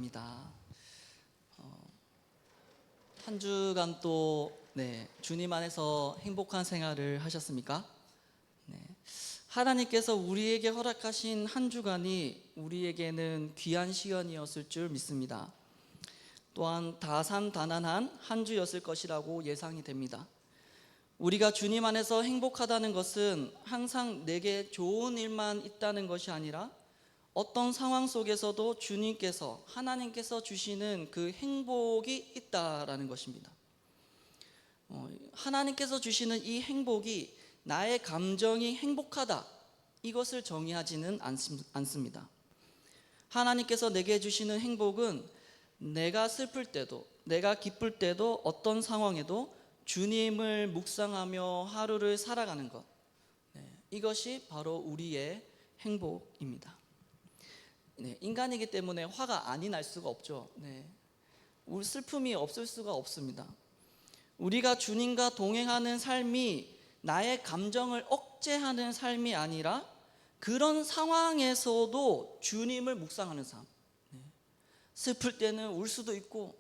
입니다. 한 주간 또 주님 안에서 행복한 생활을 하셨습니까? 하나님께서 우리에게 허락하신 한 주간이 우리에게는 귀한 시간이었을 줄 믿습니다. 또한 다산다난한 한 주였을 것이라고 예상이 됩니다. 우리가 주님 안에서 행복하다는 것은 항상 내게 좋은 일만 있다는 것이 아니라 어떤 상황 속에서도 주님께서, 하나님께서 주시는 그 행복이 있다라는 것입니다. 하나님께서 주시는 이 행복이 나의 감정이 행복하다, 이것을 정의하지는 않습니다. 하나님께서 내게 주시는 행복은 내가 슬플 때도, 내가 기쁠 때도, 어떤 상황에도 주님을 묵상하며 하루를 살아가는 것, 이것이 바로 우리의 행복입니다. 인간이기 때문에 화가 아니 날 수가 없죠. 우리 슬픔이 없을 수가 없습니다. 우리가 주님과 동행하는 삶이 나의 감정을 억제하는 삶이 아니라 그런 상황에서도 주님을 묵상하는 삶. 슬플 때는 울 수도 있고,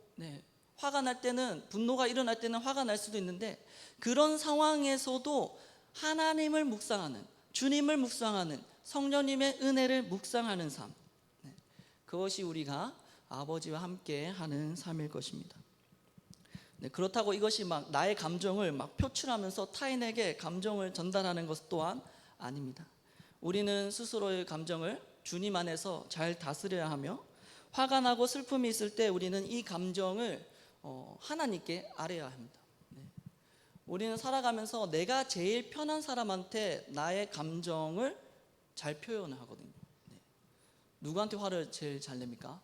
화가 날 때는, 분노가 일어날 때는 화가 날 수도 있는데, 그런 상황에서도 하나님을 묵상하는, 주님을 묵상하는, 성령님의 은혜를 묵상하는 삶, 그것이 우리가 아버지와 함께 하는 삶일 것입니다. 그렇다고 이것이 막 나의 감정을 막 표출하면서 타인에게 감정을 전달하는 것 또한 아닙니다. 우리는 스스로의 감정을 주님 안에서 잘 다스려야 하며, 화가 나고 슬픔이 있을 때 우리는 이 감정을 하나님께 아뢰어야 합니다. 우리는 살아가면서 내가 제일 편한 사람한테 나의 감정을 잘 표현하거든요. 누구한테 화를 제일 잘 냅니까?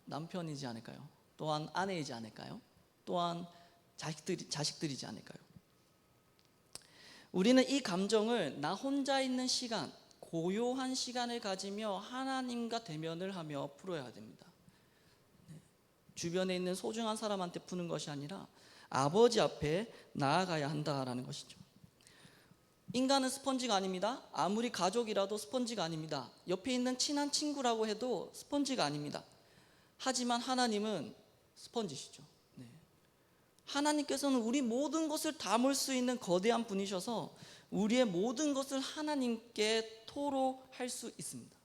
남편이지 않을까요? 또한 아내이지 않을까요? 또한 자식들이지 않을까요? 우리는 이 감정을 나 혼자 있는 시간, 고요한 시간을 가지며 하나님과 대면을 하며 풀어야 됩니다. 주변에 있는 소중한 사람한테 푸는 것이 아니라 아버지 앞에 나아가야 한다라는 것이죠. 인간은 스펀지가 아닙니다. 아무리 가족이라도 스펀지가 아닙니다. 옆에 있는 친한 친구라고 해도 스펀지가 아닙니다. 하지만 하나님은 스펀지시죠. 하나님께서는 우리 모든 것을 담을 수 있는 거대한 분이셔서 우리의 모든 것을 하나님께 토로할 수 있습니다.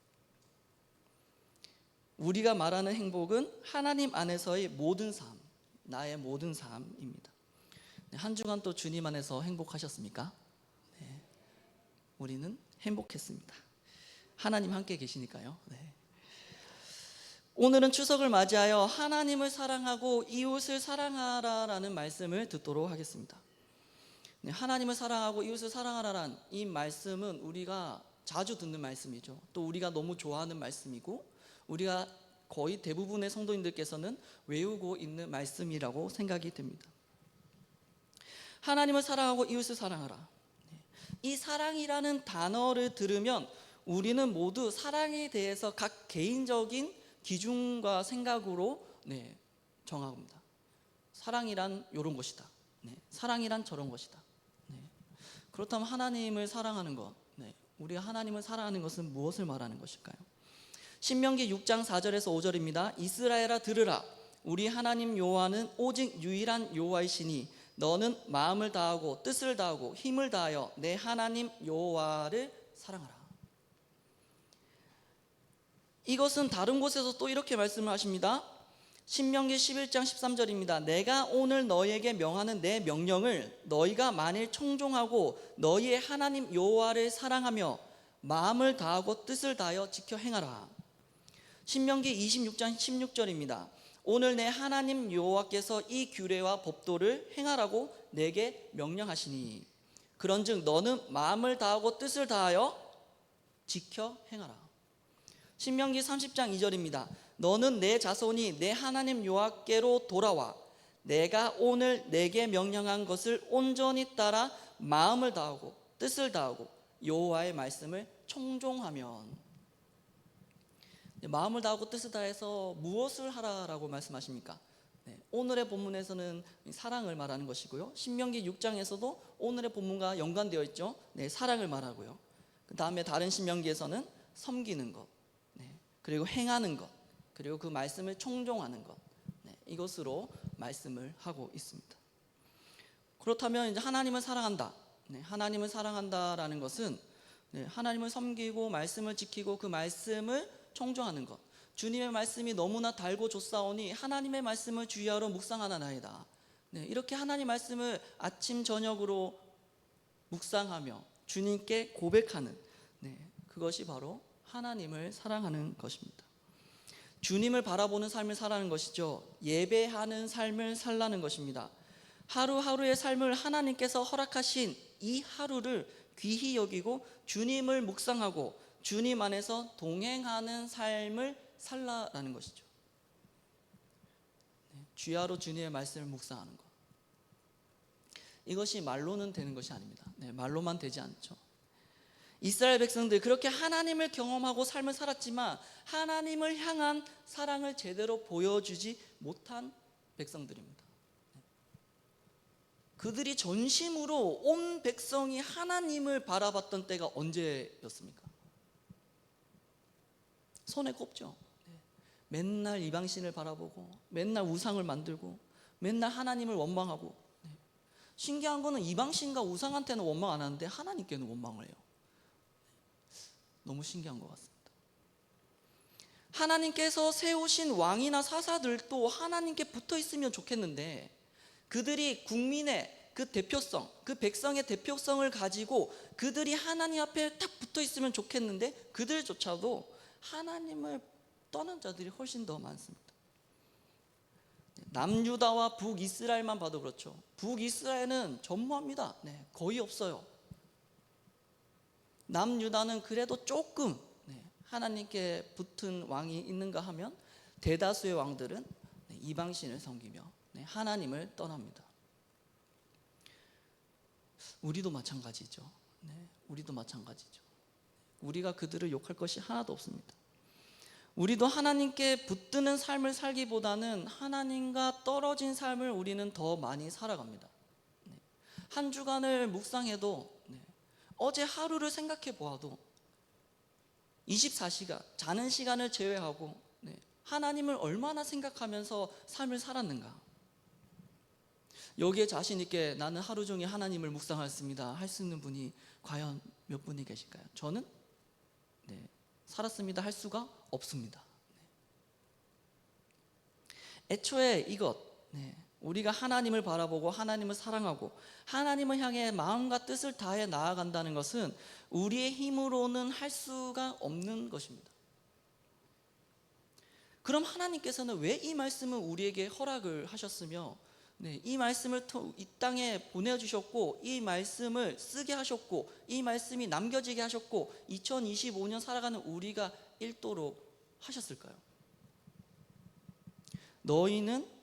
우리가 말하는 행복은 하나님 안에서의 모든 삶, 나의 모든 삶입니다. 한 주간 또 주님 안에서 행복하셨습니까? 우리는 행복했습니다. 하나님 함께 계시니까요. 오늘은 추석을 맞이하여 하나님을 사랑하고 이웃을 사랑하라라는 말씀을 듣도록 하겠습니다. 하나님을 사랑하고 이웃을 사랑하라는 이 말씀은 우리가 자주 듣는 말씀이죠. 또 우리가 너무 좋아하는 말씀이고, 우리가 거의 대부분의 성도님들께서는 외우고 있는 말씀이라고 생각이 됩니다. 하나님을 사랑하고 이웃을 사랑하라. 이 사랑이라는 단어를 들으면 우리는 모두 사랑에 대해서 각 개인적인 기준과 생각으로 정합니다. 사랑이란 이런 것이다. 사랑이란 저런 것이다. 그렇다면 하나님을 사랑하는 것, 우리가 하나님을 사랑하는 것은 무엇을 말하는 것일까요? 신명기 6장 4절에서 5절입니다. 이스라엘아 들으라. 우리 하나님 여호와는 오직 유일한 여호와이시니 너는 마음을 다하고 뜻을 다하고 힘을 다하여 내 하나님 여호와를 사랑하라. 이것은 다른 곳에서 또 이렇게 말씀을 하십니다. 신명기 11장 13절입니다. 내가 오늘 너희에게 명하는 내 명령을 너희가 만일 청종하고 너희의 하나님 여호와를 사랑하며 마음을 다하고 뜻을 다하여 지켜 행하라. 신명기 26장 16절입니다. 오늘 내 하나님 여호와께서 이 규례와 법도를 행하라고 내게 명령하시니 그런즉 너는 마음을 다하고 뜻을 다하여 지켜 행하라. 신명기 30장 2절입니다. 너는 내 자손이 내 하나님 여호와께로 돌아와 내가 오늘 내게 명령한 것을 온전히 따라 마음을 다하고 뜻을 다하고 여호와의 말씀을 청종하면. 마음을 다하고 뜻을 다해서 무엇을 하라라고 말씀하십니까? 오늘의 본문에서는 사랑을 말하는 것이고요, 신명기 6장에서도 오늘의 본문과 연관되어 있죠. 사랑을 말하고요. 그 다음에 다른 신명기에서는 섬기는 것, 그리고 행하는 것, 그리고 그 말씀을 청종하는 것, 이것으로 말씀을 하고 있습니다. 그렇다면 이제 하나님을 사랑한다, 하나님을 사랑한다라는 것은 하나님을 섬기고 말씀을 지키고 그 말씀을 청종하는 것, 주님의 말씀이 너무나 달고 좋사오니 하나님의 말씀을 주야로 묵상하나이다. 이렇게 하나님 말씀을 아침 저녁으로 묵상하며 주님께 고백하는, 그것이 바로 하나님을 사랑하는 것입니다. 주님을 바라보는 삶을 살라는 것이죠. 예배하는 삶을 살라는 것입니다. 하루하루의 삶을 하나님께서 허락하신 이 하루를 귀히 여기고 주님을 묵상하고 주님 안에서 동행하는 삶을 살라라는 것이죠. 주야로 주님의 말씀을 묵상하는 것, 이것이 말로는 되는 것이 아닙니다. 말로만 되지 않죠. 이스라엘 백성들 그렇게 하나님을 경험하고 삶을 살았지만 하나님을 향한 사랑을 제대로 보여주지 못한 백성들입니다. 그들이 전심으로 온 백성이 하나님을 바라봤던 때가 언제였습니까? 손에 꼽죠. 맨날 이방신을 바라보고 맨날 우상을 만들고 맨날 하나님을 원망하고, 신기한 거는 이방신과 우상한테는 원망 안 하는데 하나님께는 원망을 해요. 너무 신기한 것 같습니다. 하나님께서 세우신 왕이나 사사들도 하나님께 붙어 있으면 좋겠는데 그들이 국민의 그 대표성, 그 백성의 대표성을 가지고 그들이 하나님 앞에 딱 붙어 있으면 좋겠는데 그들조차도 하나님을 떠난 자들이 훨씬 더 많습니다. 남유다와 북이스라엘만 봐도 그렇죠. 북이스라엘은 전무합니다. 거의 없어요. 남유다는 그래도 조금 하나님께 붙은 왕이 있는가 하면 대다수의 왕들은 이방신을 섬기며 하나님을 떠납니다. 우리도 마찬가지죠. 우리도 마찬가지죠. 우리가 그들을 욕할 것이 하나도 없습니다. 우리도 하나님께 붙드는 삶을 살기보다는 하나님과 떨어진 삶을 우리는 더 많이 살아갑니다. 한 주간을 묵상해도, 어제 하루를 생각해 보아도 24시간 자는 시간을 제외하고 하나님을 얼마나 생각하면서 삶을 살았는가. 여기에 자신 있게 나는 하루 종일 하나님을 묵상했습니다 할 수 있는 분이 과연 몇 분이 계실까요? 저는 살았습니다 할 수가 없습니다. 애초에 이것, 우리가 하나님을 바라보고 하나님을 사랑하고 하나님을 향해 마음과 뜻을 다해 나아간다는 것은 우리의 힘으로는 할 수가 없는 것입니다. 그럼 하나님께서는 왜 이 말씀을 우리에게 허락을 하셨으며 이 말씀을 이 땅에 보내주셨고 이 말씀을 쓰게 하셨고 이 말씀이 남겨지게 하셨고 2025년 살아가는 우리가 읽도록 하셨을까요? 너희는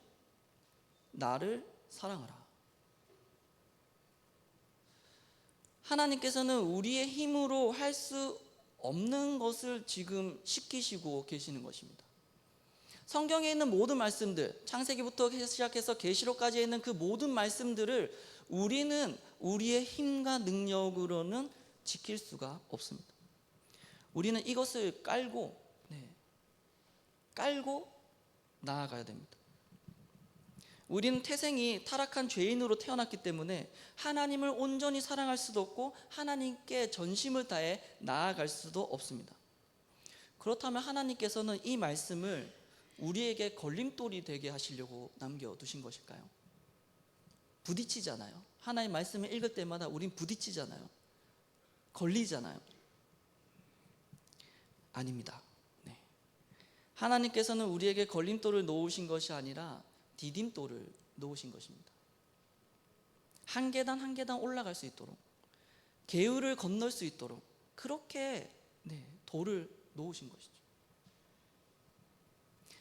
나를 사랑하라. 하나님께서는 우리의 힘으로 할 수 없는 것을 지금 시키시고 계시는 것입니다. 성경에 있는 모든 말씀들, 창세기부터 시작해서 계시록까지 있는 그 모든 말씀들을 우리는 우리의 힘과 능력으로는 지킬 수가 없습니다. 우리는 이것을 깔고 나아가야 됩니다. 우리는 태생이 타락한 죄인으로 태어났기 때문에 하나님을 온전히 사랑할 수도 없고 하나님께 전심을 다해 나아갈 수도 없습니다. 그렇다면 하나님께서는 이 말씀을 우리에게 걸림돌이 되게 하시려고 남겨두신 것일까요? 부딪히잖아요. 하나님 말씀을 읽을 때마다 우린 부딪히잖아요. 걸리잖아요. 아닙니다. 하나님께서는 우리에게 걸림돌을 놓으신 것이 아니라 디딤돌을 놓으신 것입니다. 한 계단 한 계단 올라갈 수 있도록, 개울을 건널 수 있도록 그렇게 돌을 놓으신 것이죠.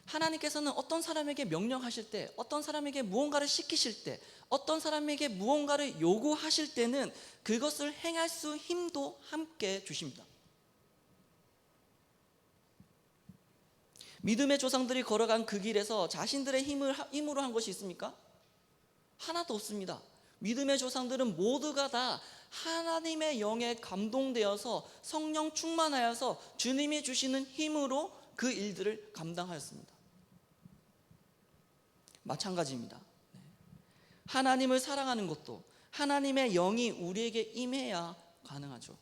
하나님께서는 어떤 사람에게 명령하실 때, 어떤 사람에게 무언가를 시키실 때, 어떤 사람에게 무언가를 요구하실 때는 그것을 행할 수 힘도 함께 주십니다. 믿음의 조상들이 걸어간 그 길에서 자신들의 힘으로 한 것이 있습니까? 하나도 없습니다. 믿음의 조상들은 모두가 다 하나님의 영에 감동되어서 성령 충만하여서 주님이 주시는 힘으로 그 일들을 감당하였습니다. 마찬가지입니다. 하나님을 사랑하는 것도 하나님의 영이 우리에게 임해야 가능하죠.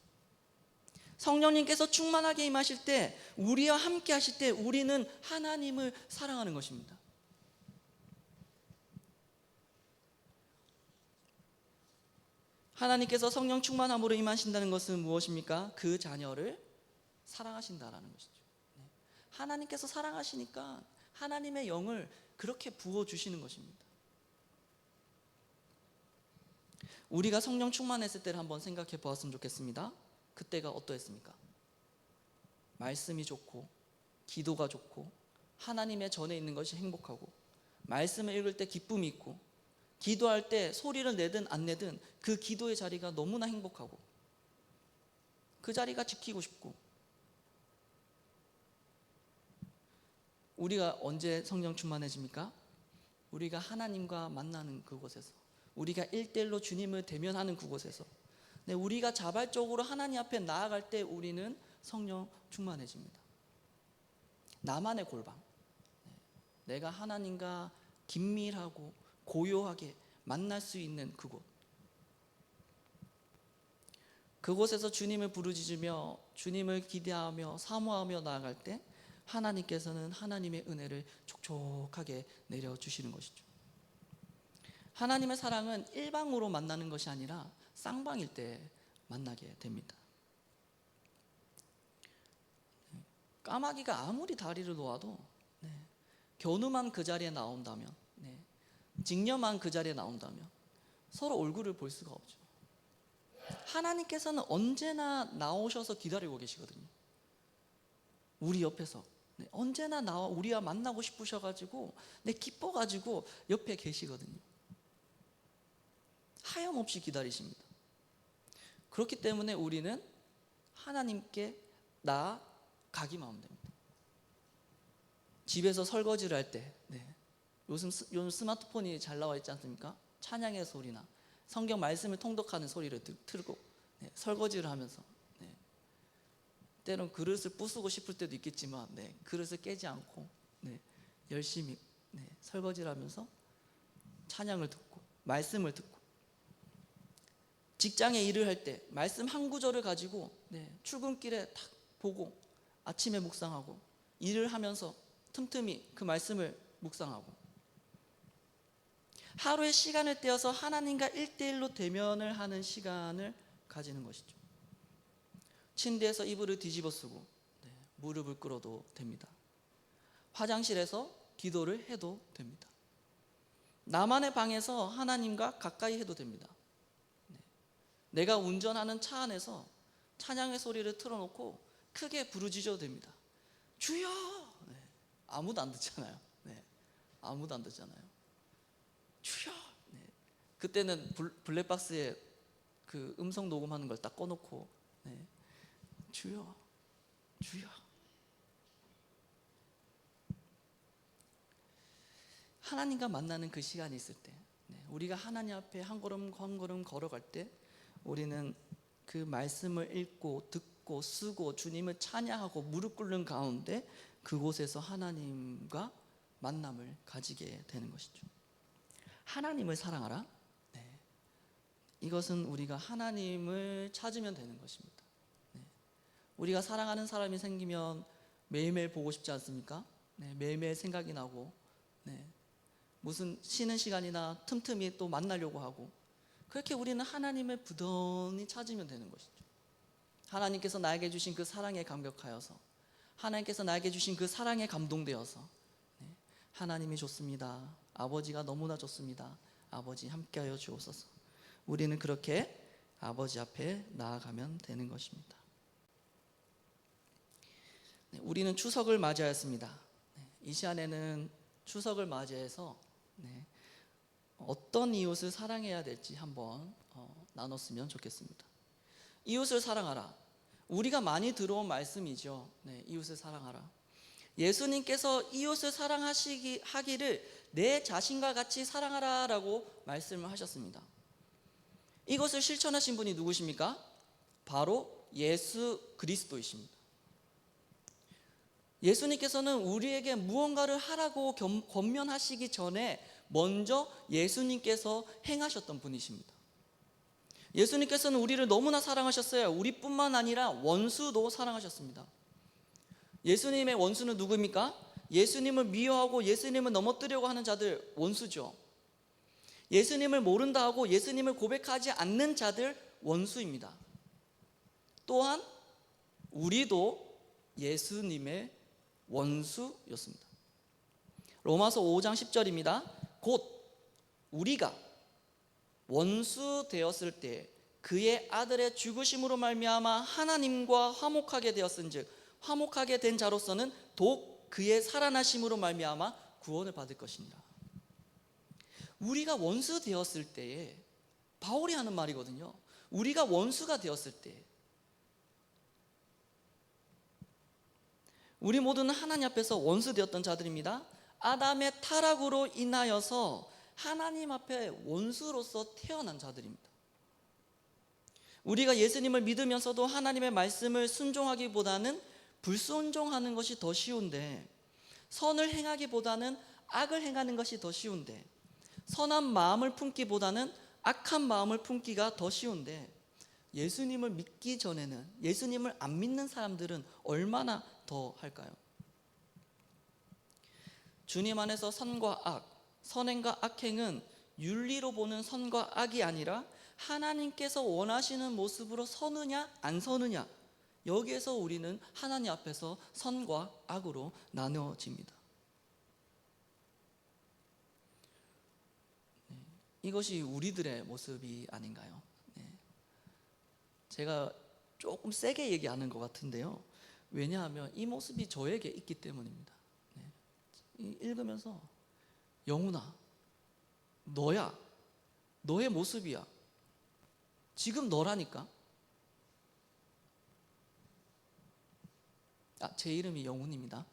성령님께서 충만하게 임하실 때, 우리와 함께 하실 때 우리는 하나님을 사랑하는 것입니다. 하나님께서 성령 충만함으로 임하신다는 것은 무엇입니까? 그 자녀를 사랑하신다라는 것이죠. 하나님께서 사랑하시니까 하나님의 영을 그렇게 부어주시는 것입니다. 우리가 성령 충만했을 때를 한번 생각해 보았으면 좋겠습니다. 그때가 어떠했습니까? 말씀이 좋고, 기도가 좋고, 하나님의 전에 있는 것이 행복하고, 말씀을 읽을 때 기쁨이 있고, 기도할 때 소리를 내든 안 내든 그 기도의 자리가 너무나 행복하고, 그 자리가 지키고 싶고. 우리가 언제 성령 충만해집니까? 우리가 하나님과 만나는 그곳에서, 우리가 1대1로 주님을 대면하는 그곳에서, 우리가 자발적으로 하나님 앞에 나아갈 때 우리는 성령 충만해집니다. 나만의 골방, 내가 하나님과 긴밀하고 고요하게 만날 수 있는 그곳, 그곳에서 주님을 부르짖으며 주님을 기대하며 사모하며 나아갈 때 하나님께서는 하나님의 은혜를 촉촉하게 내려주시는 것이죠. 하나님의 사랑은 일방으로 만나는 것이 아니라 쌍방일 때 만나게 됩니다. 까마귀가 아무리 다리를 놓아도 견우만 그 자리에 나온다면, 직녀만 그 자리에 나온다면 서로 얼굴을 볼 수가 없죠. 하나님께서는 언제나 나오셔서 기다리고 계시거든요. 우리 옆에서 언제나 나와 우리와 만나고 싶으셔가지고 기뻐가지고 옆에 계시거든요. 하염없이 기다리십니다. 그렇기 때문에 우리는 하나님께 나아가기만 하면 됩니다. 집에서 설거지를 할 때, 요즘 스마트폰이 잘 나와 있지 않습니까? 찬양의 소리나 성경 말씀을 통독하는 소리를 틀고 설거지를 하면서, 때론 그릇을 부수고 싶을 때도 있겠지만 그릇을 깨지 않고 열심히 설거지를 하면서 찬양을 듣고 말씀을 듣고, 직장에 일을 할 때 말씀 한 구절을 가지고 출근길에 탁 보고 아침에 묵상하고, 일을 하면서 틈틈이 그 말씀을 묵상하고, 하루의 시간을 떼어서 하나님과 1대1로 대면을 하는 시간을 가지는 것이죠. 침대에서 이불을 뒤집어 쓰고 무릎을 꿇어도 됩니다. 화장실에서 기도를 해도 됩니다. 나만의 방에서 하나님과 가까이 해도 됩니다. 내가 운전하는 차 안에서 찬양의 소리를 틀어놓고 크게 부르짖어도 됩니다. 주여! 아무도 안 듣잖아요. 아무도 안 듣잖아요. 주여! 그때는 블랙박스에 그 음성 녹음하는 걸 딱 꺼놓고 주여, 주여. 하나님과 만나는 그 시간이 있을 때, 우리가 하나님 앞에 한 걸음 한 걸음 걸어갈 때 우리는 그 말씀을 읽고 듣고 쓰고 주님을 찬양하고 무릎 꿇는 가운데 그곳에서 하나님과 만남을 가지게 되는 것이죠. 하나님을 사랑하라. 이것은 우리가 하나님을 찾으면 되는 것입니다. 우리가 사랑하는 사람이 생기면 매일매일 보고 싶지 않습니까? 매일매일 생각이 나고, 무슨 쉬는 시간이나 틈틈이 또 만나려고 하고, 그렇게 우리는 하나님을 부단히 찾으면 되는 것이죠. 하나님께서 나에게 주신 그 사랑에 감격하여서, 하나님께서 나에게 주신 그 사랑에 감동되어서, 하나님이 좋습니다. 아버지가 너무나 좋습니다. 아버지 함께하여 주옵소서. 우리는 그렇게 아버지 앞에 나아가면 되는 것입니다. 우리는 추석을 맞이하였습니다. 이 시간에는 추석을 맞이해서 어떤 이웃을 사랑해야 될지 한번 나눴으면 좋겠습니다. 이웃을 사랑하라. 우리가 많이 들어온 말씀이죠. 이웃을 사랑하라. 예수님께서 이웃을 사랑하기를 내 자신과 같이 사랑하라라고 말씀을 하셨습니다. 이것을 실천하신 분이 누구십니까? 바로 예수 그리스도이십니다. 예수님께서는 우리에게 무언가를 하라고 권면하시기 전에 먼저 예수님께서 행하셨던 분이십니다. 예수님께서는 우리를 너무나 사랑하셨어요. 우리뿐만 아니라 원수도 사랑하셨습니다. 예수님의 원수는 누구입니까? 예수님을 미워하고 예수님을 넘어뜨려고 하는 자들, 원수죠. 예수님을 모른다 하고 예수님을 고백하지 않는 자들, 원수입니다. 또한 우리도 예수님의 원수였습니다. 로마서 5장 10절입니다. 곧 우리가 원수 되었을 때 그의 아들의 죽으심으로 말미암아 하나님과 화목하게 되었은즉 화목하게 된 자로서는 더욱 그의 살아나심으로 말미암아 구원을 받을 것입니다. 우리가 원수 되었을 때에, 바울이 하는 말이거든요. 우리가 원수가 되었을 때, 우리 모두는 하나님 앞에서 원수 되었던 자들입니다. 아담의 타락으로 인하여서 하나님 앞에 원수로서 태어난 자들입니다. 우리가 예수님을 믿으면서도 하나님의 말씀을 순종하기보다는 불순종하는 것이 더 쉬운데, 선을 행하기보다는 악을 행하는 것이 더 쉬운데, 선한 마음을 품기보다는 악한 마음을 품기가 더 쉬운데, 예수님을 믿기 전에는, 예수님을 안 믿는 사람들은 얼마나 더 할까요? 주님 안에서 선과 악, 선행과 악행은 윤리로 보는 선과 악이 아니라 하나님께서 원하시는 모습으로 서느냐 안 서느냐, 여기에서 우리는 하나님 앞에서 선과 악으로 나누어집니다. 이것이 우리들의 모습이 아닌가요? 제가 조금 세게 얘기하는 것 같은데요, 왜냐하면 이 모습이 저에게 있기 때문입니다. 읽으면서 영훈아, 너야, 너의 모습이야, 지금 너라니까. 제 이름이 영훈입니다.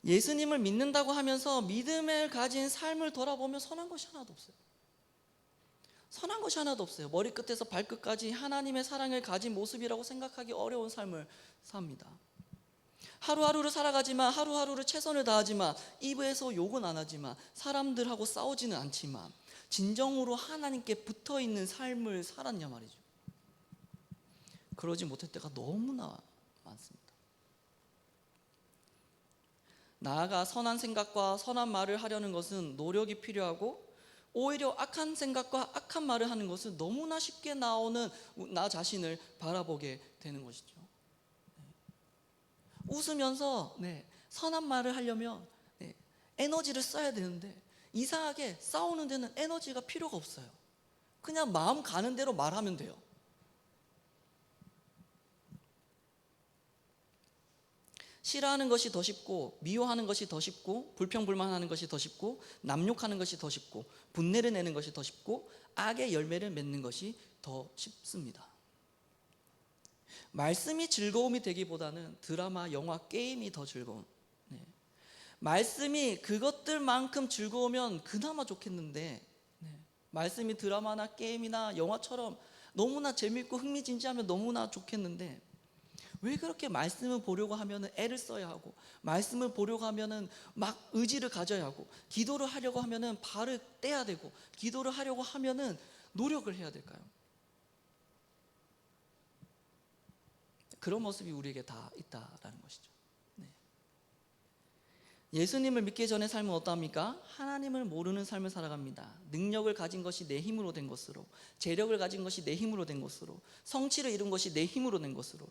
예수님을 믿는다고 하면서 믿음을 가진 삶을 돌아보면 선한 것이 하나도 없어요. 선한 것이 하나도 없어요. 머리끝에서 발끝까지 하나님의 사랑을 가진 모습이라고 생각하기 어려운 삶을 삽니다. 하루하루를 살아가지만, 하루하루를 최선을 다하지만, 입에서 욕은 안 하지만, 사람들하고 싸우지는 않지만 진정으로 하나님께 붙어있는 삶을 살았냐 말이죠. 그러지 못할 때가 너무나 많습니다. 나아가 선한 생각과 선한 말을 하려는 것은 노력이 필요하고, 오히려 악한 생각과 악한 말을 하는 것은 너무나 쉽게 나오는 나 자신을 바라보게 되는 것이죠. 웃으면서 선한 말을 하려면 에너지를 써야 되는데, 이상하게 싸우는 데는 에너지가 필요가 없어요. 그냥 마음 가는 대로 말하면 돼요. 싫어하는 것이 더 쉽고, 미워하는 것이 더 쉽고, 불평불만하는 것이 더 쉽고, 남욕하는 것이 더 쉽고, 분내를 내는 것이 더 쉽고, 악의 열매를 맺는 것이 더 쉽습니다. 말씀이 즐거움이 되기보다는 드라마, 영화, 게임이 더 즐거운, 말씀이 그것들만큼 즐거우면 그나마 좋겠는데, 말씀이 드라마나 게임이나 영화처럼 너무나 재밌고 흥미진진하면 너무나 좋겠는데, 왜 그렇게 말씀을 보려고 하면 애를 써야 하고, 말씀을 보려고 하면 막 의지를 가져야 하고, 기도를 하려고 하면 발을 떼야 되고, 기도를 하려고 하면 노력을 해야 될까요? 그런 모습이 우리에게 다 있다라는 것이죠. 예수님을 믿기 전의 삶은 어떠합니까? 하나님을 모르는 삶을 살아갑니다. 능력을 가진 것이 내 힘으로 된 것으로, 재력을 가진 것이 내 힘으로 된 것으로, 성취를 이룬 것이 내 힘으로 된 것으로,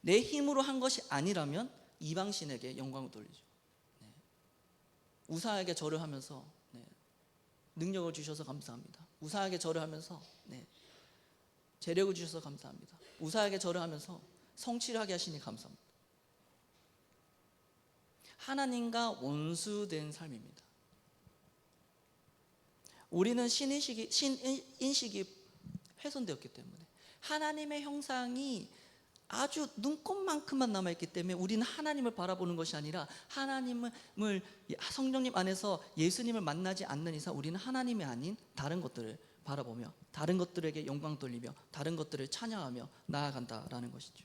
내 힘으로 한 것이 아니라면 이방신에게 영광을 돌리죠. 우사에게 절을 하면서 능력을 주셔서 감사합니다. 우사에게 절을 하면서 재력을 주셔서 감사합니다. 우사에게 절을 하면서 성취를 하게 하시니 감사합니다. 하나님과 원수된 삶입니다. 우리는 신인식이 훼손되었기 때문에, 하나님의 형상이 아주 눈곱만큼만 남아있기 때문에 우리는 하나님을 바라보는 것이 아니라, 하나님을, 성령님 안에서 예수님을 만나지 않는 이상 우리는 하나님이 아닌 다른 것들을 바라보며, 다른 것들에게 영광 돌리며, 다른 것들을 찬양하며 나아간다라는 것이죠.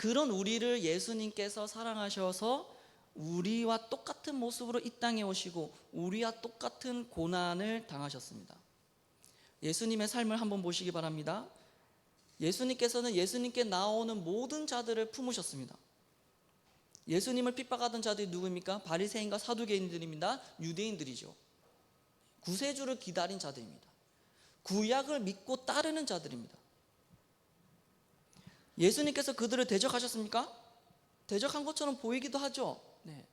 그런 우리를 예수님께서 사랑하셔서 우리와 똑같은 모습으로 이 땅에 오시고 우리와 똑같은 고난을 당하셨습니다. 예수님의 삶을 한번 보시기 바랍니다. 예수님께서는 예수님께 나오는 모든 자들을 품으셨습니다. 예수님을 핍박하던 자들이 누구입니까? 바리새인과 사두개인들입니다. 유대인들이죠. 구세주를 기다린 자들입니다. 구약을 믿고 따르는 자들입니다. 예수님께서 그들을 대적하셨습니까? 대적한 것처럼 보이기도 하죠. 네.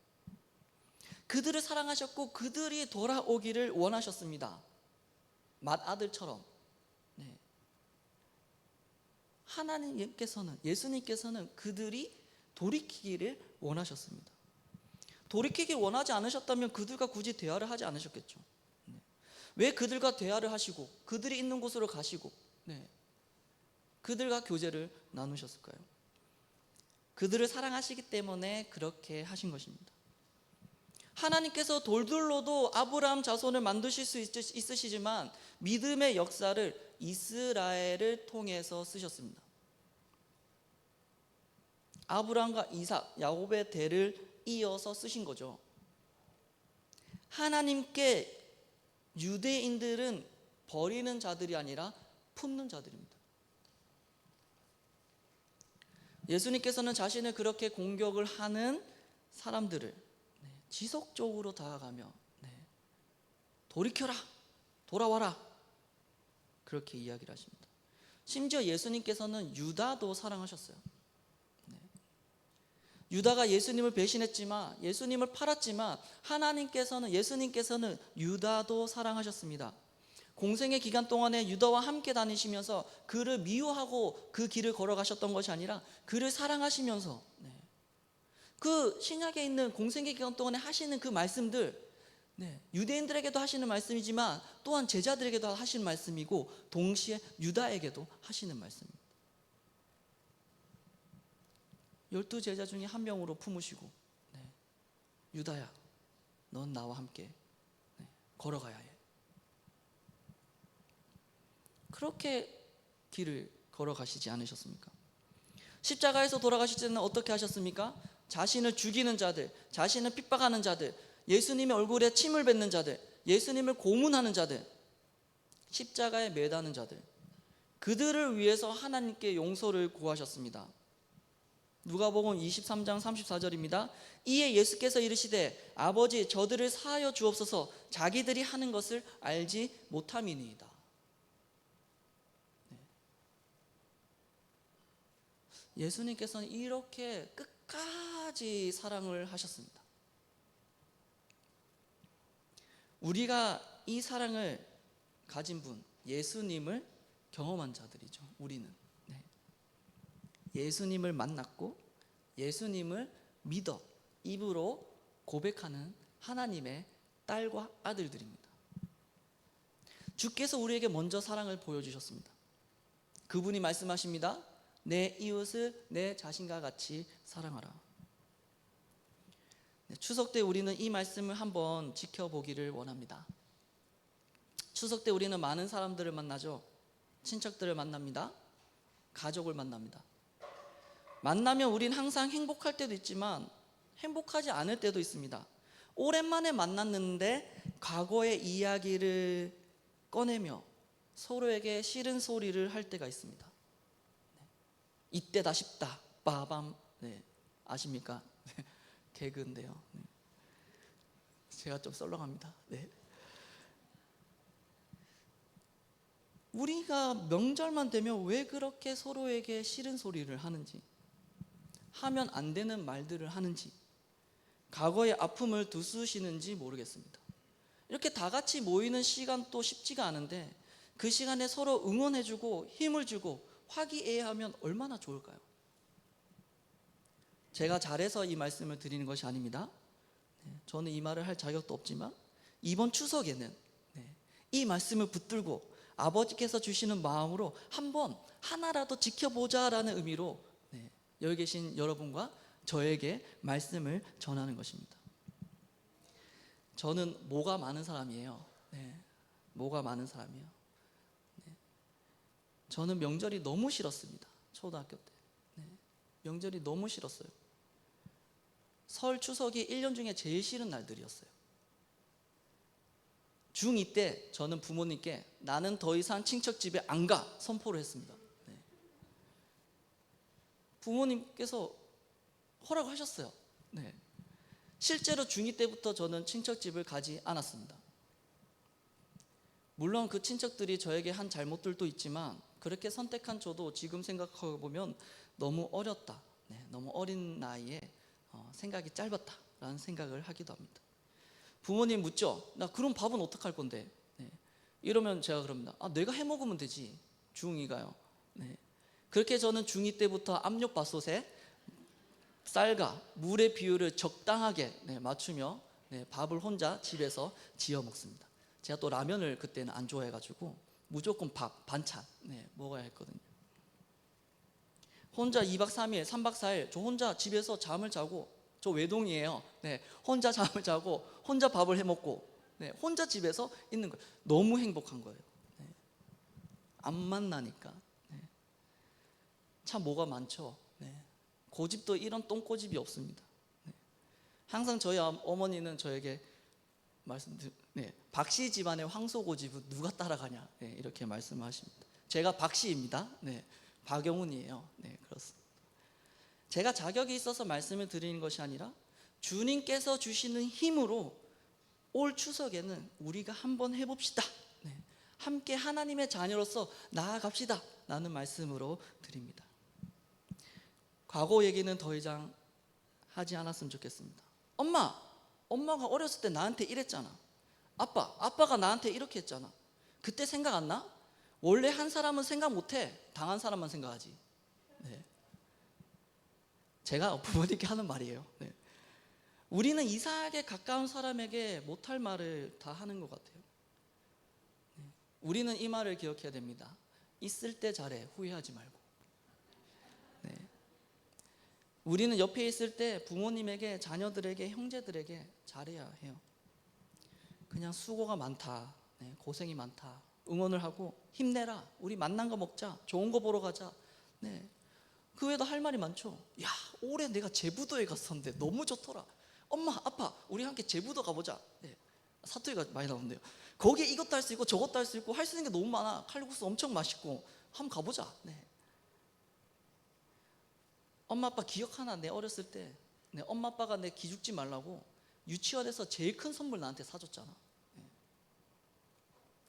그들을 사랑하셨고 그들이 돌아오기를 원하셨습니다. 맏아들처럼. 네. 예수님께서는 그들이 돌이키기를 원하셨습니다. 돌이키길 원하지 않으셨다면 그들과 굳이 대화를 하지 않으셨겠죠. 네. 왜 그들과 대화를 하시고 그들이 있는 곳으로 가시고 그들과 교제를 나누셨을까요? 그들을 사랑하시기 때문에 그렇게 하신 것입니다. 하나님께서 돌들로도 아브라함 자손을 만드실 수 있으시지만 믿음의 역사를 이스라엘을 통해서 쓰셨습니다. 아브라함과 이삭, 야곱의 대를 이어서 쓰신 거죠. 하나님께 유대인들은 버리는 자들이 아니라 품는 자들입니다. 예수님께서는 자신을 그렇게 공격을 하는 사람들을 지속적으로 다가가며 돌이켜라, 돌아와라 그렇게 이야기를 하십니다. 심지어 예수님께서는 유다도 사랑하셨어요. 유다가 예수님을 배신했지만, 예수님을 팔았지만 예수님께서는 유다도 사랑하셨습니다. 공생의 기간 동안에 유다와 함께 다니시면서 그를 미워하고 그 길을 걸어가셨던 것이 아니라 그를 사랑하시면서 그 신약에 있는 공생의 기간 동안에 하시는 그 말씀들, 유대인들에게도 하시는 말씀이지만 또한 제자들에게도 하시는 말씀이고 동시에 유다에게도 하시는 말씀입니다. 12 제자 중에 한 명으로 품으시고 유다야, 넌 나와 함께 걸어가야 해. 그렇게 길을 걸어가시지 않으셨습니까? 십자가에서 돌아가실 때는 어떻게 하셨습니까? 자신을 죽이는 자들, 자신을 핍박하는 자들, 예수님의 얼굴에 침을 뱉는 자들, 예수님을 고문하는 자들, 십자가에 매다는 자들, 그들을 위해서 하나님께 용서를 구하셨습니다. 누가복음 23장 34절입니다. 이에 예수께서 이르시되 아버지 저들을 사하여 주옵소서 자기들이 하는 것을 알지 못함이니이다. 예수님께서는 이렇게 끝까지 사랑을 하셨습니다. 우리가 이 사랑을 가진 분, 예수님을 경험한 자들이죠. 우리는 예수님을 만났고 예수님을 믿어 입으로 고백하는 하나님의 딸과 아들들입니다. 주께서 우리에게 먼저 사랑을 보여주셨습니다. 그분이 말씀하십니다. 내 이웃을 내 자신과 같이 사랑하라. 추석 때 우리는 이 말씀을 한번 지켜보기를 원합니다. 추석 때 우리는 많은 사람들을 만나죠. 친척들을 만납니다. 가족을 만납니다. 만나면 우린 항상 행복할 때도 있지만 행복하지 않을 때도 있습니다. 오랜만에 만났는데 과거의 이야기를 꺼내며 서로에게 싫은 소리를 할 때가 있습니다. 이때다 싶다 빠밤. 아십니까? 개그인데요. 제가 좀 썰렁합니다. 우리가 명절만 되면 왜 그렇게 서로에게 싫은 소리를 하는지, 하면 안 되는 말들을 하는지, 과거의 아픔을 두수시는지 모르겠습니다. 이렇게 다 같이 모이는 시간도 쉽지가 않은데 그 시간에 서로 응원해주고 힘을 주고 화기애애하면 얼마나 좋을까요? 제가 잘해서 이 말씀을 드리는 것이 아닙니다. 저는 이 말을 할 자격도 없지만 이번 추석에는 이 말씀을 붙들고 아버지께서 주시는 마음으로 한번 하나라도 지켜보자라는 의미로 여기 계신 여러분과 저에게 말씀을 전하는 것입니다. 저는 뭐가 많은 사람이에요. 뭐가 많은 사람이에요. 저는 명절이 너무 싫었습니다. 초등학교 때. 명절이 너무 싫었어요. 설, 추석이 1년 중에 제일 싫은 날들이었어요. 중2 때 저는 부모님께 나는 더 이상 친척집에 안 가 선포를 했습니다. 네. 부모님께서 허락하셨어요. 네. 실제로 중2 때부터 저는 친척집을 가지 않았습니다. 물론 그 친척들이 저에게 한 잘못들도 있지만 그렇게 선택한 저도 지금 생각하고 보면 너무 어렸다, 네, 너무 어린 나이에 생각이 짧았다라는 생각을 하기도 합니다. 부모님 묻죠. 나 그럼 밥은 어떡할 건데? 네. 이러면 제가 그럽니다. 내가 해 먹으면 되지. 중2가요. 네. 그렇게 저는 중2 때부터 압력밥솥에 쌀과 물의 비율을 적당하게 맞추며 밥을 혼자 집에서 지어 먹습니다. 제가 또 라면을 그때는 안 좋아해가지고 무조건 밥, 반찬 먹어야 했거든요. 혼자 2박 3일, 3박 4일 저 혼자 집에서 잠을 자고, 저 외동이에요. 혼자 잠을 자고 혼자 밥을 해 먹고 혼자 집에서 있는 거예요. 너무 행복한 거예요. 안 만나니까. 참 뭐가 많죠. 고집도 이런 똥고집이 없습니다. 항상 저희 어머니는 저에게 박씨 집안의 황소고집은 누가 따라가냐 이렇게 말씀하십니다. 제가 박씨입니다. 박영훈이에요. 그렇습니다. 제가 자격이 있어서 말씀을 드리는 것이 아니라 주님께서 주시는 힘으로 올 추석에는 우리가 한번 해봅시다. 함께 하나님의 자녀로서 나아갑시다 라는 말씀으로 드립니다. 과거 얘기는 더 이상 하지 않았으면 좋겠습니다. 엄마가 어렸을 때 나한테 이랬잖아. 아빠가 나한테 이렇게 했잖아. 그때 생각 안 나? 원래 한 사람은 생각 못해. 당한 사람만 생각하지. 제가 부모님께 하는 말이에요. 우리는 이상하게 가까운 사람에게 못할 말을 다 하는 것 같아요. 우리는 이 말을 기억해야 됩니다. 있을 때 잘해, 후회하지 말고. 우리는 옆에 있을 때 부모님에게, 자녀들에게, 형제들에게 잘해야 해요. 그냥 수고가 많다, 고생이 많다, 응원을 하고 힘내라, 우리 만난 거 먹자, 좋은 거 보러 가자. 그 외에도 할 말이 많죠. 야, 올해 내가 제부도에 갔었는데 너무 좋더라. 엄마, 아빠, 우리 함께 제부도 가보자. 사투리가 많이 나오는데요. 거기에 이것도 할 수 있고 저것도 할 수 있고 할 수 있는 게 너무 많아. 칼국수 엄청 맛있고 한번 가보자. 엄마 아빠 기억하나? 내 어렸을 때 엄마 아빠가 내 기죽지 말라고 유치원에서 제일 큰 선물 나한테 사줬잖아.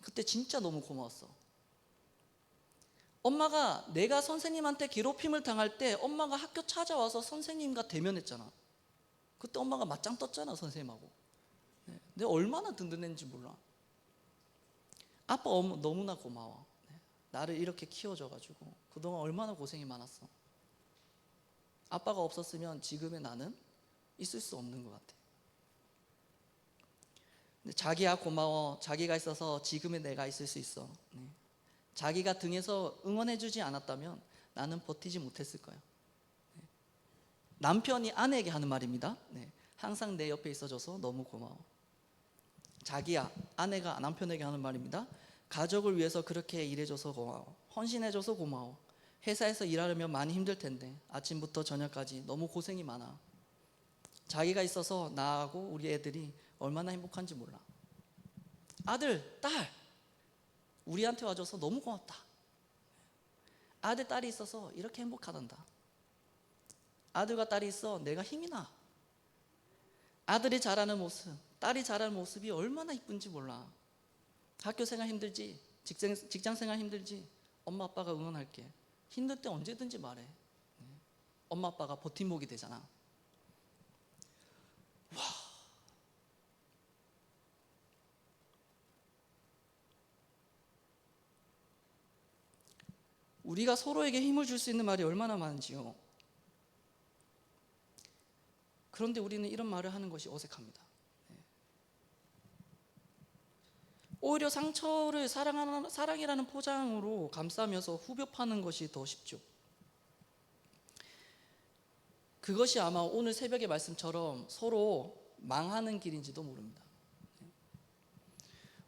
그때 진짜 너무 고마웠어. 엄마가 내가 선생님한테 괴롭힘을 당할 때 엄마가 학교 찾아와서 선생님과 대면했잖아. 그때 엄마가 맞짱 떴잖아, 선생님하고. 내가 얼마나 든든했는지 몰라. 아빠 너무나 고마워. 나를 이렇게 키워줘가지고 그동안 얼마나 고생이 많았어. 아빠가 없었으면 지금의 나는 있을 수 없는 것 같아. 근데 자기야 고마워. 자기가 있어서 지금의 내가 있을 수 있어. 자기가 등에서 응원해주지 않았다면 나는 버티지 못했을 거야. 남편이 아내에게 하는 말입니다. 항상 내 옆에 있어줘서 너무 고마워. 자기야, 아내가 남편에게 하는 말입니다. 가족을 위해서 그렇게 일해줘서 고마워. 헌신해줘서 고마워. 회사에서 일하려면 많이 힘들 텐데 아침부터 저녁까지 너무 고생이 많아. 자기가 있어서 나하고 우리 애들이 얼마나 행복한지 몰라. 아들, 딸, 우리한테 와줘서 너무 고맙다. 아들, 딸이 있어서 이렇게 행복하단다. 아들과 딸이 있어 내가 힘이 나. 아들이 자라는 모습, 딸이 자라는 모습이 얼마나 이쁜지 몰라. 학교 생활 힘들지, 직장 생활 힘들지, 엄마 아빠가 응원할게. 힘들 때 언제든지 말해. 엄마 아빠가 버팀목이 되잖아. 와. 우리가 서로에게 힘을 줄 수 있는 말이 얼마나 많은지요. 그런데 우리는 이런 말을 하는 것이 어색합니다. 오히려 상처를 사랑이라는 포장으로 감싸면서 후벼 파는 것이 더 쉽죠. 그것이 아마 오늘 새벽의 말씀처럼 서로 망하는 길인지도 모릅니다.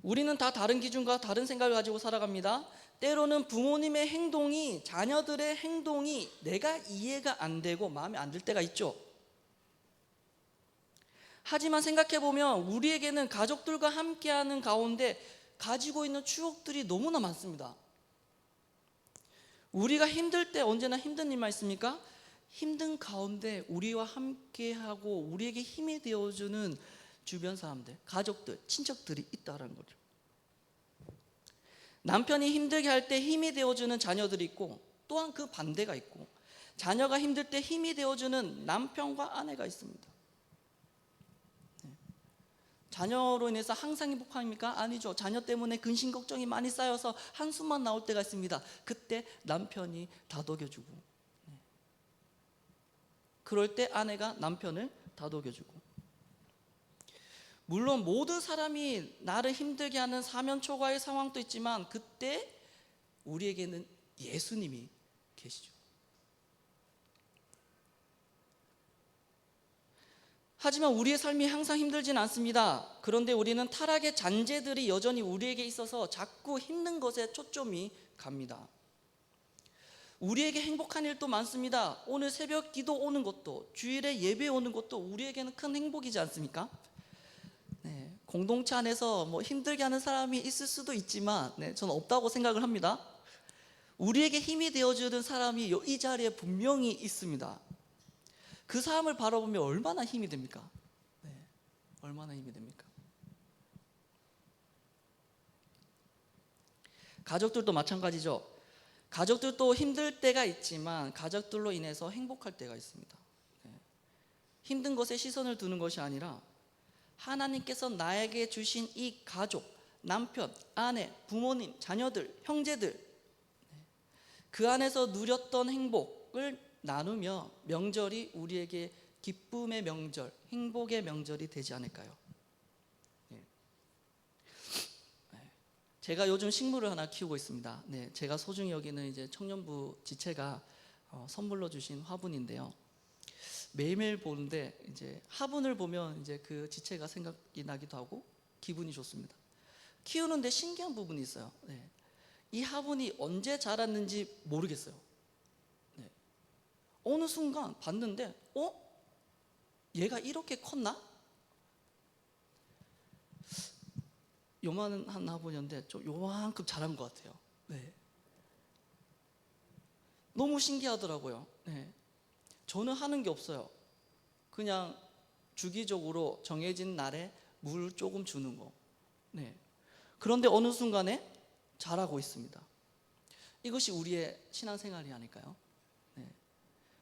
우리는 다 다른 기준과 다른 생각을 가지고 살아갑니다. 때로는 부모님의 행동이, 자녀들의 행동이 내가 이해가 안 되고 마음에 안 들 때가 있죠. 하지만 생각해보면 우리에게는 가족들과 함께하는 가운데 가지고 있는 추억들이 너무나 많습니다. 우리가 힘들 때 언제나 힘든 일만 있습니까? 힘든 가운데 우리와 함께하고 우리에게 힘이 되어주는 주변 사람들, 가족들, 친척들이 있다는 거죠. 남편이 힘들게 할 때 힘이 되어주는 자녀들이 있고, 또한 그 반대가 있고, 자녀가 힘들 때 힘이 되어주는 남편과 아내가 있습니다. 자녀로 인해서 항상 행복합니까? 아니죠. 자녀 때문에 근심 걱정이 많이 쌓여서 한숨만 나올 때가 있습니다. 그때 남편이 다독여주고, 그럴 때 아내가 남편을 다독여주고. 물론 모든 사람이 나를 힘들게 하는 사면초가의 상황도 있지만, 그때 우리에게는 예수님이 계시죠. 하지만 우리의 삶이 항상 힘들진 않습니다. 그런데 우리는 타락의 잔재들이 여전히 우리에게 있어서 자꾸 힘든 것에 초점이 갑니다. 우리에게 행복한 일도 많습니다. 오늘 새벽 기도 오는 것도, 주일에 예배 오는 것도 우리에게는 큰 행복이지 않습니까? 공동체 안에서 힘들게 하는 사람이 있을 수도 있지만, 저는 없다고 생각을 합니다. 우리에게 힘이 되어주는 사람이 이 자리에 분명히 있습니다. 그 사람을 바라보면 얼마나 힘이 됩니까? 얼마나 힘이 됩니까? 가족들도 마찬가지죠. 가족들도 힘들 때가 있지만 가족들로 인해서 행복할 때가 있습니다. 힘든 것에 시선을 두는 것이 아니라 하나님께서 나에게 주신 이 가족, 남편, 아내, 부모님, 자녀들, 형제들, 그 안에서 누렸던 행복을 나누며 명절이 우리에게 기쁨의 명절, 행복의 명절이 되지 않을까요? 제가 요즘 식물을 하나 키우고 있습니다. 제가 소중히 여기는 이제 청년부 지체가 선물로 주신 화분인데요. 매일매일 보는데 이제 화분을 보면 이제 그 지체가 생각이 나기도 하고 기분이 좋습니다. 키우는데 신기한 부분이 있어요. 이 화분이 언제 자랐는지 모르겠어요. 어느 순간 봤는데 얘가 이렇게 컸나? 요만한 화분이었는데 좀 요만큼 자란 것 같아요. 너무 신기하더라고요. 저는 하는 게 없어요. 그냥 주기적으로 정해진 날에 물 조금 주는 거. 그런데 어느 순간에 자라고 있습니다. 이것이 우리의 신앙생활이 아닐까요?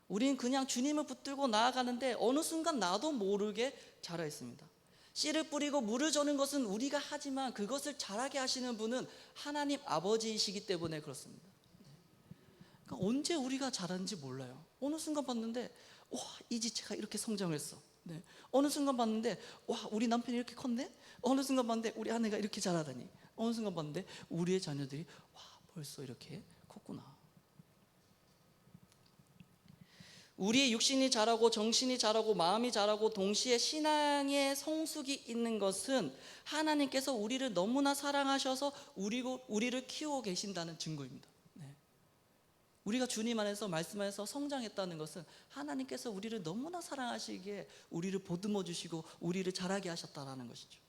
우리는 그냥 주님을 붙들고 나아가는데 어느 순간 나도 모르게 자라 있습니다. 씨를 뿌리고 물을 주는 것은 우리가 하지만 그것을 자라게 하시는 분은 하나님 아버지이시기 때문에 그렇습니다. 그러니까 언제 우리가 자랐는지 몰라요. 어느 순간 봤는데 와, 이 지체가 이렇게 성장했어. 어느 순간 봤는데 와, 우리 남편이 이렇게 컸네. 어느 순간 봤는데 우리 아내가 이렇게 자라다니. 어느 순간 봤는데 우리의 자녀들이 와, 벌써 이렇게 컸구나. 우리의 육신이 자라고 정신이 자라고 마음이 자라고 동시에 신앙의 성숙이 있는 것은 하나님께서 우리를 너무나 사랑하셔서 우리를 키우고 계신다는 증거입니다. 우리가 주님 안에서 말씀 안에서 성장했다는 것은 하나님께서 우리를 너무나 사랑하시기에 우리를 보듬어 주시고 우리를 자라게 하셨다는 것이죠.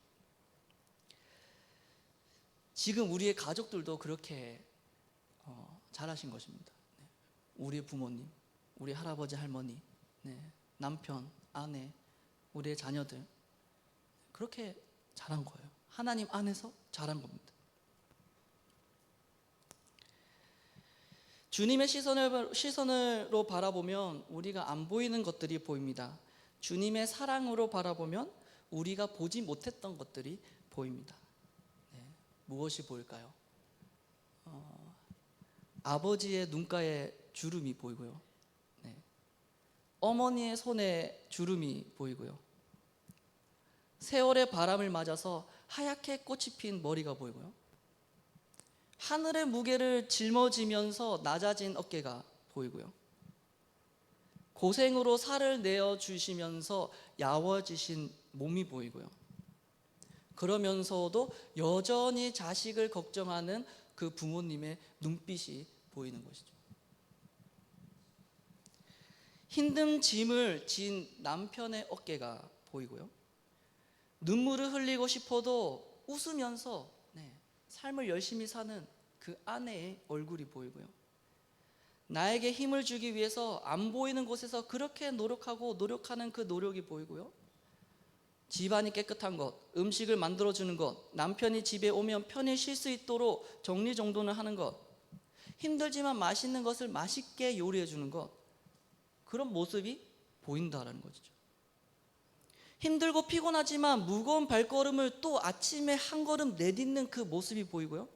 지금 우리의 가족들도 그렇게 자라신 것입니다. 우리의 부모님, 우리 할아버지 할머니, 남편, 아내, 우리의 자녀들 그렇게 자란 거예요. 하나님 안에서 자란 겁니다. 주님의 시선으로 바라보면 우리가 안 보이는 것들이 보입니다. 주님의 사랑으로 바라보면 우리가 보지 못했던 것들이 보입니다. 무엇이 보일까요? 아버지의 눈가에 주름이 보이고요. 어머니의 손에 주름이 보이고요. 세월의 바람을 맞아서 하얗게 꽃이 핀 머리가 보이고요. 하늘의 무게를 짊어지면서 낮아진 어깨가 보이고요. 고생으로 살을 내어주시면서 야워지신 몸이 보이고요. 그러면서도 여전히 자식을 걱정하는 그 부모님의 눈빛이 보이는 것이죠. 힘든 짐을 진 남편의 어깨가 보이고요. 눈물을 흘리고 싶어도 웃으면서 삶을 열심히 사는 그 아내의 얼굴이 보이고요. 나에게 힘을 주기 위해서 안 보이는 곳에서 그렇게 노력하는 그 노력이 보이고요. 집안이 깨끗한 것, 음식을 만들어주는 것, 남편이 집에 오면 편히 쉴 수 있도록 정리정돈을 하는 것, 힘들지만 맛있는 것을 맛있게 요리해 주는 것, 그런 모습이 보인다라는 거죠. 힘들고 피곤하지만 무거운 발걸음을 또 아침에 한 걸음 내딛는 그 모습이 보이고요.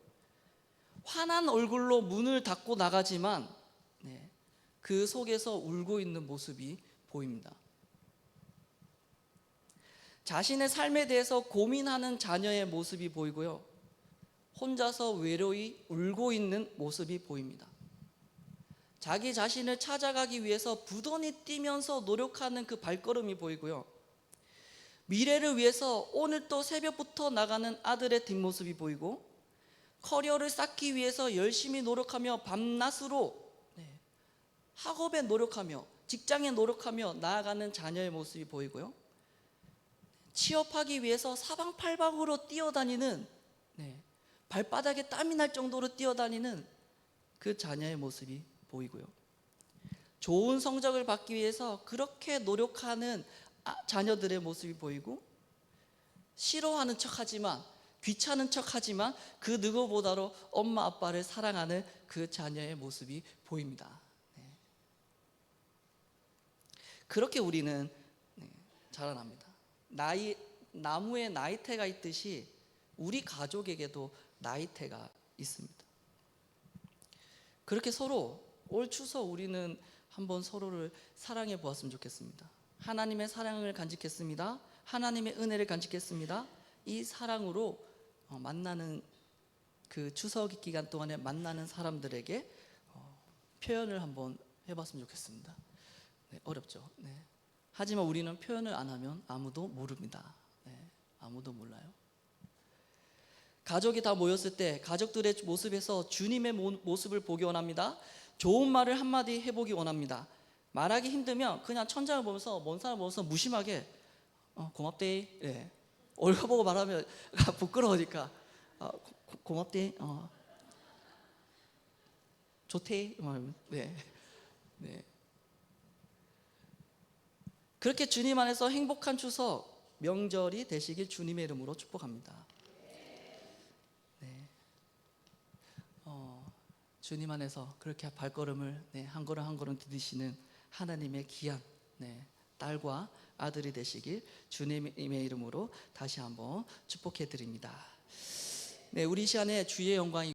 환한 얼굴로 문을 닫고 나가지만 그 속에서 울고 있는 모습이 보입니다. 자신의 삶에 대해서 고민하는 자녀의 모습이 보이고요. 혼자서 외로이 울고 있는 모습이 보입니다. 자기 자신을 찾아가기 위해서 부단히 뛰면서 노력하는 그 발걸음이 보이고요. 미래를 위해서 오늘 또 새벽부터 나가는 아들의 뒷모습이 보이고, 커리어를 쌓기 위해서 열심히 노력하며 밤낮으로 학업에 노력하며 직장에 노력하며 나아가는 자녀의 모습이 보이고요. 취업하기 위해서 사방팔방으로 뛰어다니는, 발바닥에 땀이 날 정도로 뛰어다니는 그 자녀의 모습이 보이고요. 좋은 성적을 받기 위해서 그렇게 노력하는 자녀들의 모습이 보이고, 싫어하는 척하지만, 귀찮은 척하지만 그 누구보다도 엄마 아빠를 사랑하는 그 자녀의 모습이 보입니다. 그렇게 우리는 자라납니다. 나무에 나이테가 있듯이 우리 가족에게도 나이테가 있습니다. 그렇게 서로 올 추석 우리는 한번 서로를 사랑해 보았으면 좋겠습니다. 하나님의 사랑을 간직했습니다. 하나님의 은혜를 간직했습니다. 이 사랑으로 만나는 그 추석 기간 동안에 만나는 사람들에게 표현을 한번 해봤으면 좋겠습니다. 어렵죠. 하지만 우리는 표현을 안 하면 아무도 모릅니다. 아무도 몰라요. 가족이 다 모였을 때 가족들의 모습에서 주님의 모습을 보기 원합니다. 좋은 말을 한마디 해보기 원합니다. 말하기 힘들면 그냥 천장을 보면서 먼 사람 보면서 무심하게 고맙대. 얼굴 보고 말하면 부끄러우니까 고맙대. 좋대. 그렇게 주님 안에서 행복한 추석 명절이 되시길 주님의 이름으로 축복합니다. 주님 안에서 그렇게 발걸음을 한 걸음 한 걸음 디디시는 하나님의 귀한 딸과 아들이 되시길 주님의 이름으로 다시 한번 축복해 드립니다. 우리 시간에 주의 영광이